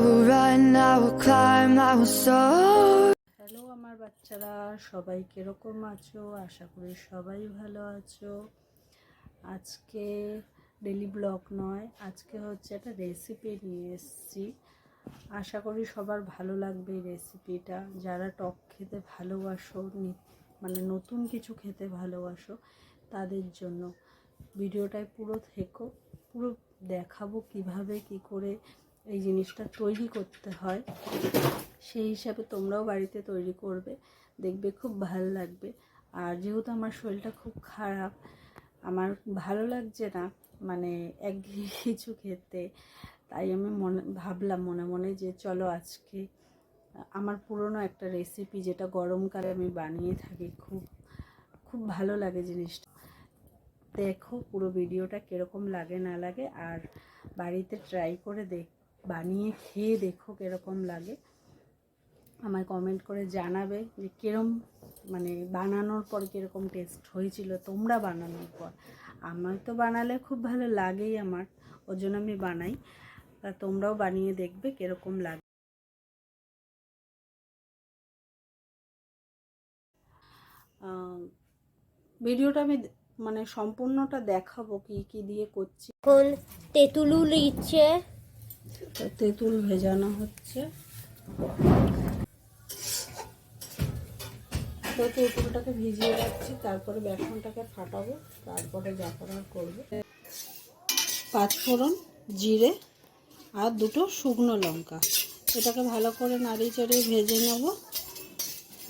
will run, I will climb, I will soar. Hello আমার বাচ্চারা, সবাই কিরকম আছো? আশা করি সবাই ভালো আছো। আজকে ডেলি ব্লগ নয়, আজকে হচ্ছে একটা রেসিপি নিয়ে এসেছি। আশা করি সবার ভালো লাগবে এই রেসিপিটা। যারা টক খেতে ভালোবাসো, মানে নতুন কিছু খেতে ভালোবাসো, তাদের জন্য ভিডিওটায় পুরো থেকো, পুরো দেখাবো কিভাবে কি করে এই জিনিসটা তৈরি করতে হয়। সেই হিসাবে তোমরাও বাড়িতে তৈরি করবে, দেখবে খুব ভালো লাগবে। আর যেহেতু আমার শরীরটা খুব খারাপ, আমার ভালো লাগছে না মানে একঘেয়ে কিছু খেতে, তাই আমি ভাবলাম মনে মনে যে চলো আজকে আমার পুরনো একটা রেসিপি, যেটা গরমকালে আমি বানিয়ে থাকি, খুব খুব ভালো লাগে জিনিসটা। দেখো পুরো ভিডিওটা কীরকম লাগে না লাগে, আর বাড়িতে ট্রাই করে বানিয়ে খেয়ে দেখো কীরকম লাগে। আমায় কমেন্ট করে জানাবে যে কীরকম মানে বানানোর পর কীরকম টেস্ট হয়েছিল তোমরা বানানোর পর। আমার তো বানালে খুব ভালো লাগেই আমার, ওর জন্য আমি বানাই। তা তোমরাও বানিয়ে দেখবে কীরকম লাগে। ভিডিওটা আমি মানে সম্পূর্ণটা দেখাবো কি কি দিয়ে করছি। এখন তেঁতুল দিচ্ছে, তেঁতুল ভেজানো হচ্ছে। তো তেঁতুলটাকে ভিজিয়ে রাখছি, তারপরে বেসনটাকে ফাটাবো, তারপরে যা করার করবো। 5 ফোড়ন, জিরে আর 2টো শুকনো লঙ্কা, এটাকে ভালো করে নাড়িয়ে চাড়িয়ে ভেজে নেব।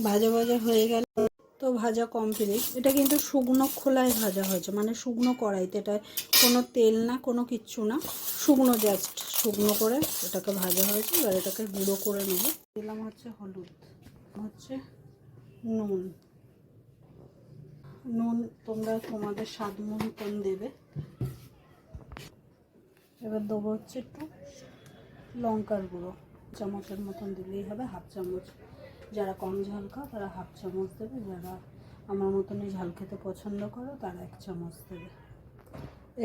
ভাজা ভাজা হয়ে গেল তো ভাজা কমপ্লিট। এটা কিন্তু শুকনো খোলায় ভাজা হয়েছে, মানে শুকনো কড়াইতে, এটা কোনো তেল না কোনো কিচ্ছু না, শুকনো জাস্ট শুকনো করে এটাকে ভাজা হয়েছে। এবার এটাকে গুঁড়ো করে নেব। দিলাম হচ্ছে হলুদ, হচ্ছে নুন। নুন তোমরা তোমাদের স্বাদ মতন দেবে। এবার দেবো হচ্ছে একটু লঙ্কার গুঁড়ো, চামচের মতন দিলেই হবে, হাফ চামচ। যারা কম ঝাল খাও তারা হাফ চামচ দেবে, যারা আমার মতনই ঝাল খেতে পছন্দ করো তারা 1 চামচ দেবে।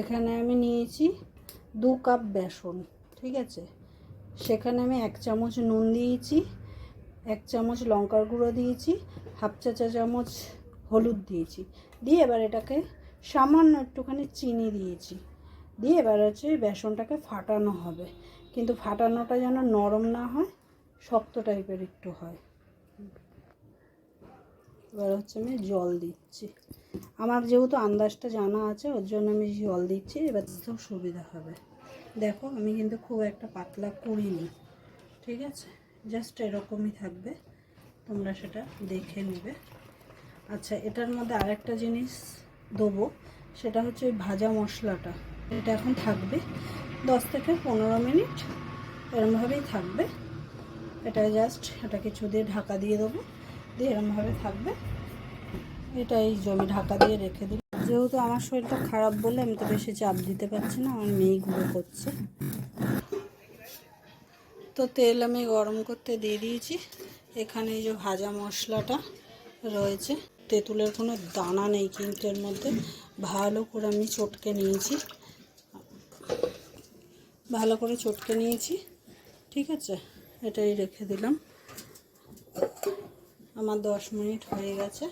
এখানে আমি নিয়েছি 2 কাপ বেসন, ঠিক আছে। সেখানে আমি 1 চামচ নুন দিয়েছি, 1 চামচ লঙ্কার গুঁড়ো দিয়েছি, হাফ চা চামচ হলুদ দিয়েছি। দিয়ে এবার এটাকে সামান্য একটুখানি চিনি দিয়েছি। দিয়ে এবার হচ্ছে বেসনটাকে ফাটানো হবে, কিন্তু ফাটানোটা যেন নরম না হয়, শক্ত টাইপের একটু হয়। এবার হচ্ছে আমি জল দিচ্ছি, আমার যেহেতু আন্দাজটা জানা আছে ওর জন্য আমি জল দিচ্ছি, এবার তো সুবিধা হবে। দেখো আমি কিন্তু খুব একটা পাতলা করিনি, ঠিক আছে, জাস্ট এরকমই থাকবে, তোমরা সেটা দেখে নেবে। আচ্ছা, এটার মধ্যে আরেকটা জিনিস দেবো, সেটা হচ্ছে ওই ভাজা মশলাটা। এটা এখন থাকবে 10 থেকে 15 মিনিট, এরমভাবেই থাকবে। এটা জাস্ট এটা কিছু দিয়ে ঢাকা দিয়ে দেবো, দিয়ে এরমভাবে থাকবে। এটা এই জমি ঢাকা দিয়ে রেখে দিই। যেহেতু আমার শরীরটা খারাপ বলে আমি তো বেশি চাপ দিতে পারছি না, আমার মেয়ে গুঁড়ো করছে। তো তেল আমি গরম করতে দিয়ে দিয়েছি। এখানে এই যে ভাজা মশলাটা রয়েছে, তেঁতুলের কোনো দানা নেই কিন্তু এর মধ্যে, ভালো করে আমি চটকে নিয়েছি, ভালো করে চটকে নিয়েছি, ঠিক আছে। এটাই রেখে দিলাম, আমার 10 মিনিট হয়ে গেছে।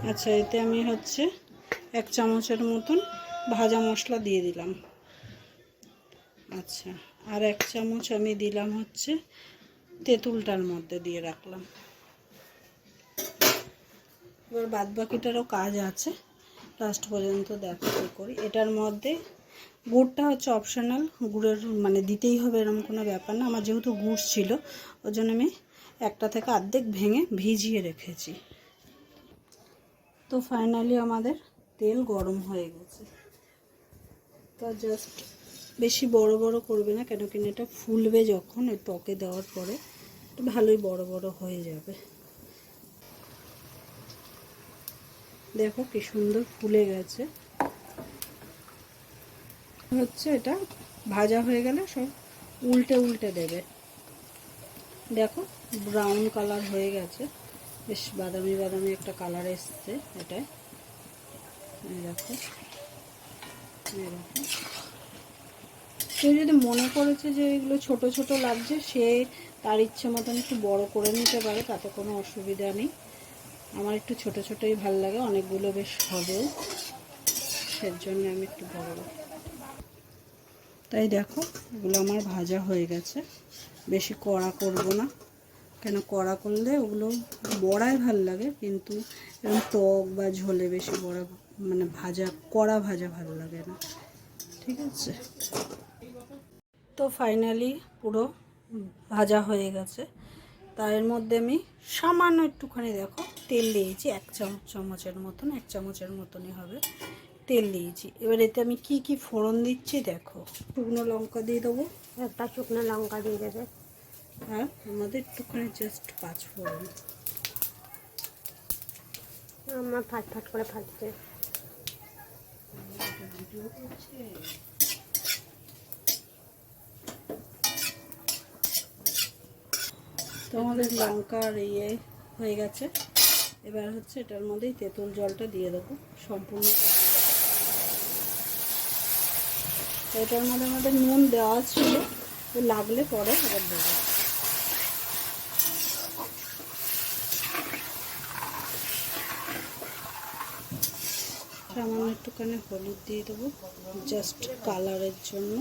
আচ্ছা, এতে আমি হচ্ছে 1 চামচের মতন ভাজা মশলা দিয়ে দিলাম। আচ্ছা, আর 1 চামচ আমি দিলাম হচ্ছে তেঁতুলটার মধ্যে দিয়ে রাখলাম। এবার বাদ বাকিটারও কাজ আছে, লাস্ট পর্যন্ত দেখো কী করি। এটার মধ্যে গুড়টা হচ্ছে অপশনাল, গুড়ের মানে দিতেই হবে এরকম কোনো ব্যাপার না। আমার যেহেতু গুড় ছিল ওই জন্য আমি 1টা থেকে অর্ধেক ভেঙে ভিজিয়ে রেখেছি। তো ফাইনালি আমাদের তেল গরম হয়ে গেছে। তো জাস্ট বেশি বড় বড় করবে না, কেন কিনা এটা ফুলবে যখন ওই টকে দেওয়ার পরে, ভালোই বড় বড় হয়ে যাবে। দেখো কি সুন্দর ফুলে গেছে। হচ্ছে এটা ভাজা হয়ে গেলে সব উল্টে উল্টে দেবে। দেখো ব্রাউন কালার হয়ে গেছে, বেশ বাদামি বাদামি একটা কালার এসছে এটায়। দেখো এরকম। কেউ যদি মনে করেছে যে এগুলো ছোট ছোট লাগছে, সে তার ইচ্ছে মতন একটু বড় করে নিতে পারে, তাতে কোনো অসুবিধা নেই। আমার একটু ছোট ছোটই ভালো লাগে, অনেকগুলো বেশ হবেও, সের জন্য আমি একটু বড়। তাই দেখো এগুলো আমার ভাজা হয়ে গেছে। বেশি কড়া করব না, কেন কড়া করলে ওগুলো বড়ায় ভাল লাগে, কিন্তু এরকম টক বা ঝোলে বেশি বড়া মানে ভাজা কড়া ভাজা ভালো লাগে না। ঠিক আছে, তো ফাইনালি পুরো ভাজা হয়ে গেছে। তার মধ্যে আমি সামান্য একটুখানি দেখো তেল দিয়েছি, 1 চামচের মতন, 1 চামচের মতনই হবে তেল দিয়েছি। এবার এতে আমি কি কি ফোড়ন দিচ্ছি দেখো। শুকনো লঙ্কা দিয়ে দেবো, একটা শুকনো লঙ্কা দিয়ে দেবে। আর আমাদের একটুখানি জাস্ট 5 ফোড়ন। আমার ফাট করে ফাটছে। তো আমাদের লঙ্কার ইয়ে হয়ে গেছে। এবার হচ্ছে এটার মধ্যেই তেঁতুল জলটা দিয়ে দেবো সম্পূর্ণটা। এটার মধ্যে আমাদের নুন দেওয়া ছিল, তো লাগলে পরে আবার দেবো। সামান্য একটুখানি হলুদ দিয়ে দেবো জাস্ট কালারের জন্য।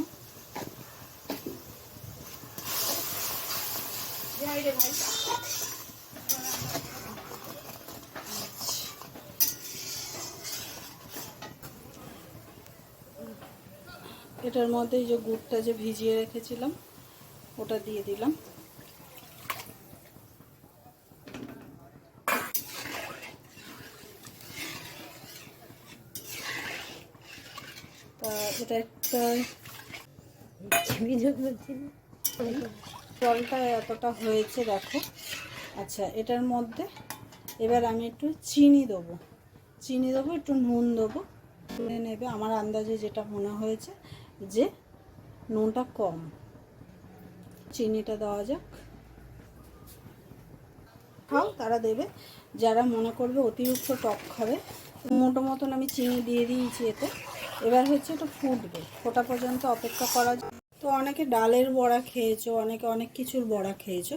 এটার মধ্যে যে গুড়টা যে ভিজিয়ে রেখেছিলাম ওটা দিয়ে দিলাম। তা এটা একটা জলটা এতটা হয়েছে দেখো। আচ্ছা, এটার মধ্যে এবার আমি একটু চিনি দেবো, একটু নুন দেবো। নেবে আমার আন্দাজে যেটা মনে হয়েছে যে নুনটা কম, চিনিটা দেওয়া যাক। খাও তারা দেবে, যারা মনে করবে অতিরিক্ত টক খাবে। মোটো মতন আমি চিনি দিয়ে দিয়েছি এতে। এবার হচ্ছে এটা ফুটবে, ফোটা পর্যন্ত অপেক্ষা করা যায়। তো অনেকে ডালের বড়া খেয়েছো, অনেকে অনেক কিছুর বড়া খেয়েছো।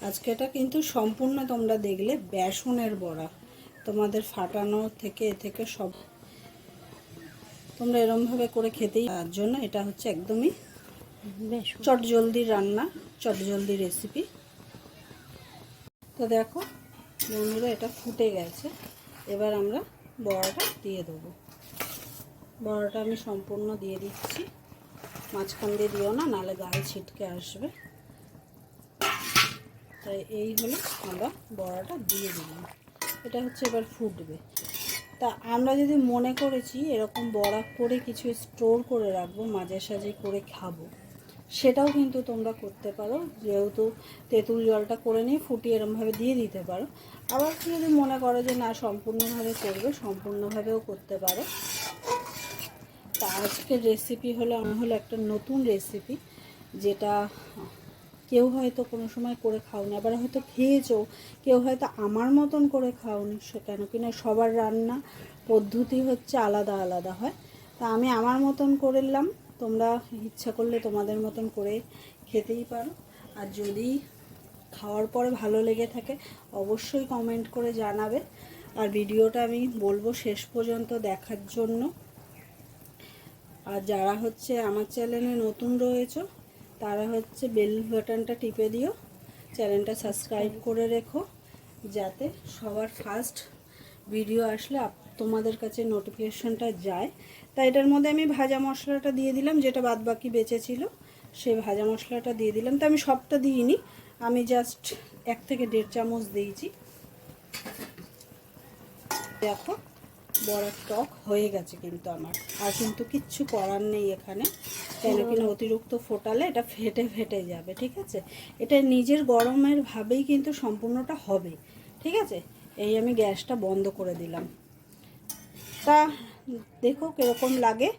আজকে এটা কিন্তু সম্পূর্ণ তোমরা দেখলে বেসনের বড়া, তোমাদের ফাটানো থেকে এ থেকে সব তোমরা এরমভাবে করে খেতেই। তার জন্য এটা হচ্ছে একদমই চটজলদি রান্না, চটজলদি রেসিপি। তো দেখো বন্ধুরা, এটা ফুটে গেছে। এবার আমরা বড়াটা দিয়ে দেবো। বড়াটা আমি সম্পূর্ণ দিয়ে দিচ্ছি, মাঝখান দিয়ে দিও না, নাহলে গায়ে ছিটকে আসবে। তাই এই হলো আমরা বড়াটা দিয়ে দিলাম। এটা হচ্ছে এবার ফুটবে। তা আমরা যদি মনে করেছি এরকম বড়া করে কিছু স্টোর করে রাখবো, মাঝে সাঝে করে খাবো, সেটাও কিন্তু তোমরা করতে পারো। যেহেতু তেঁতুল জলটা করে নিয়ে ফুটিয়ে এরমভাবে দিয়ে দিতে পারো। আবার যদি মনে করো যে না সম্পূর্ণভাবে করবে, সম্পূর্ণভাবেও করতে পারো। তা আজকের রেসিপি হলো একটা নতুন রেসিপি, যেটা কেউ হয়তো কোনো সময় করে খাওনি, আবার হয়তো খেয়েছো, কেউ হয়তো আমার মতন করে খাওনি। কেন কিনা সবার রান্না পদ্ধতি হচ্ছে আলাদা আলাদা হয়। তা আমি আমার মতন করলাম, তোমরা ইচ্ছা করলে তোমাদের মতন করে খেতেই পারো। আর যদি খাওয়ার পরে ভালো লেগে থাকে অবশ্যই কমেন্ট করে জানাবে। আর ভিডিওটা আমি বলবো শেষ পর্যন্ত দেখার জন্য। আর যারা হচ্ছে আমার চ্যানেলে নতুন রয়েছে তারা হচ্ছে বেল বাটনটা টিপে দিও, চ্যানেলটা সাবস্ক্রাইব করে রেখো, যাতে সবার ফার্স্ট ভিডিও আসলে তোমাদের কাছে নোটিফিকেশনটা যায়। তাই এটার মধ্যে আমি ভাজা মশলাটা দিয়ে দিলাম, যেটা বাদ বাকি বেঁচে ছিল সেই ভাজা মশলাটা দিয়ে দিলাম। তো আমি সবটা দিইনি, আমি জাস্ট 1 থেকে 1.5 চামচ দিয়েছি। দেখো বড়া টক হয়ে গেছে কিন্তু আমার, আর কিন্তু কিচ্ছু করার নেই এখানে, কেন কিনা অতিরিক্ত ফোটালে এটা ফেটে ফেটে যাবে। ঠিক আছে, এটা নিজের গরমের ভাবেই কিন্তু সম্পূর্ণটা হবে। ঠিক আছে, এই আমি গ্যাসটা বন্ধ করে দিলাম। তা দেখো কীরকম লাগে,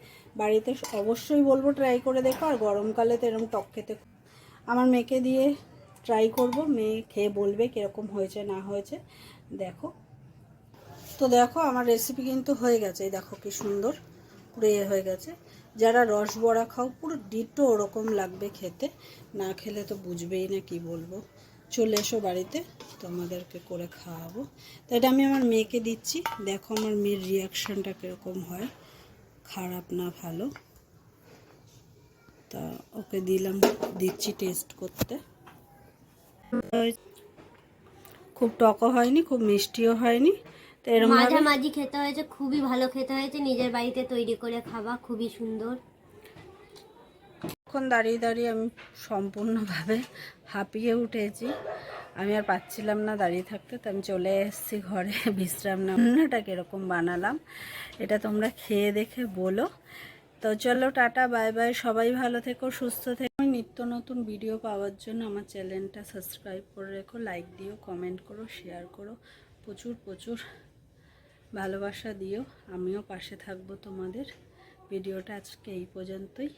বাড়িতে অবশ্যই বলবো ট্রাই করে দেখো। আর গরমকালে তো এরকম টক খেতে, আমার মেয়েকে দিয়ে ট্রাই করব, মেয়ে খেয়ে বলবে কীরকম হয়েছে না হয়েছে। দেখো, তো দেখো আমার রেসিপি কিন্তু হয়ে গেছে, দেখো কি সুন্দর পুরো হয়ে গেছে। যারা রস বড়া খাও পুরো ডিটো ওরকম লাগবে খেতে, না খেলে তো বুঝবেই না কি বলবো। চলে এসো বাড়িতে, তোমাদেরকে করে খাওয়াবো। তো এটা আমি আমার মেয়েকে দিচ্ছি, দেখো আমার মেয়ের রিয়াকশানটা কীরকম হয়, খারাপ না ভালো। তা ওকে দিচ্ছি টেস্ট করতে। খুব টকও হয়নি, খুব মিষ্টিও হয়নি, তো এরকম মাঝামাঝি খেতে হয়েছে, খুবই ভালো খেতে হয়েছে। নিজের বাড়িতে তৈরি করে খাওয়া খুবই সুন্দর। এখন দাঁড়িয়ে দাঁড়িয়ে আমি সম্পূর্ণভাবে হাঁপিয়ে উঠেছি, আমি আর পাচ্ছিলাম না দাঁড়িয়ে থাকতে, তো আমি চলে এসেছি ঘরে বিশ্রাম নেওয়া। রান্নাটা কীরকম বানালাম এটা তোমরা খেয়ে দেখে বলো। তো চলো, টাটা, বাই বাই, সবাই ভালো থেকো, সুস্থ থেকো। নিত্য নতুন ভিডিও পাওয়ার জন্য আমার চ্যানেলটা সাবস্ক্রাইব করে রেখো, লাইক দিও, কমেন্ট করো, শেয়ার করো, প্রচুর প্রচুর ভালোবাসা দিও, আমিও পাশে থাকবো তোমাদের। ভিডিওটা আজকে এই পর্যন্তই,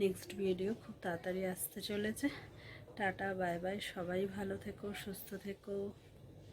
নেক্সট ভিডিও খুব তাড়াতাড়ি আসতে চলেছে। টাটা, বাই বাই, সবাই ভালো থেকো, সুস্থ থেকো।